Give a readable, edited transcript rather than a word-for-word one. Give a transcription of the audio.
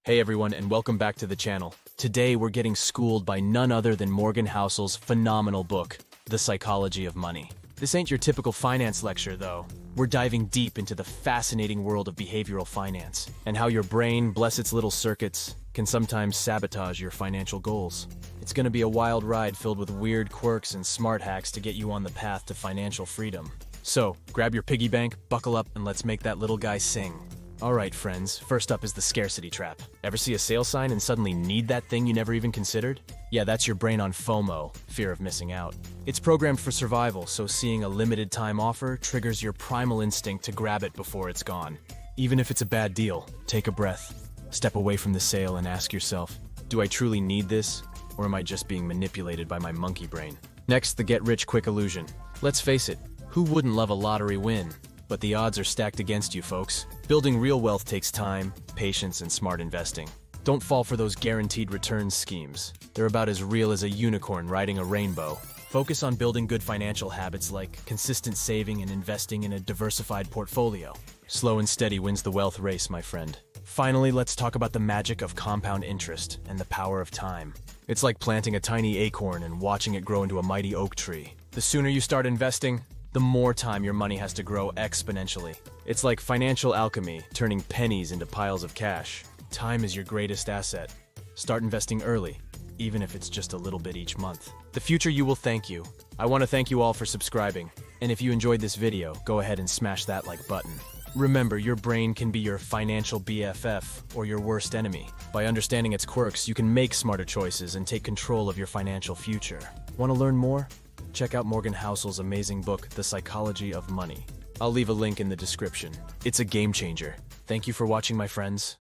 Hey everyone, and welcome back to the channel. Today we're getting schooled by none other than Morgan Housel's phenomenal book, The Psychology of Money. This ain't your typical finance lecture, though. We're diving deep into the fascinating world of behavioral finance, and how your brain, bless its little circuits, can sometimes sabotage your financial goals. It's gonna be a wild ride filled with weird quirks and smart hacks to get you on the path to financial freedom. So, grab your piggy bank, buckle up, and let's make that little guy sing. Alright friends, first up is the scarcity trap. Ever see a sale sign and suddenly need that thing you never even considered? Yeah, that's your brain on FOMO, fear of missing out. It's programmed for survival, so seeing a limited time offer triggers your primal instinct to grab it before it's gone. Even if it's a bad deal, take a breath. Step away from the sale and ask yourself, do I truly need this? Or am I just being manipulated by my monkey brain? Next, the get-rich-quick illusion. Let's face it, who wouldn't love a lottery win? But the odds are stacked against you, folks. Building real wealth takes time, patience, and smart investing. Don't fall for those guaranteed returns schemes. They're about as real as a unicorn riding a rainbow. Focus on building good financial habits like consistent saving and investing in a diversified portfolio. Slow and steady wins the wealth race, my friend. Finally, let's talk about the magic of compound interest and the power of time. It's like planting a tiny acorn and watching it grow into a mighty oak tree. The sooner you start investing, the more time your money has to grow exponentially. It's like financial alchemy, turning pennies into piles of cash. Time is your greatest asset. Start investing early, even if it's just a little bit each month. The future you will thank you. I want to thank you all for subscribing. And if you enjoyed this video, go ahead and smash that like button. Remember, your brain can be your financial BFF or your worst enemy. By understanding its quirks, you can make smarter choices and take control of your financial future. Want to learn more? Check out Morgan Housel's amazing book, The Psychology of Money. I'll leave a link in the description. It's a game changer. Thank you for watching, my friends.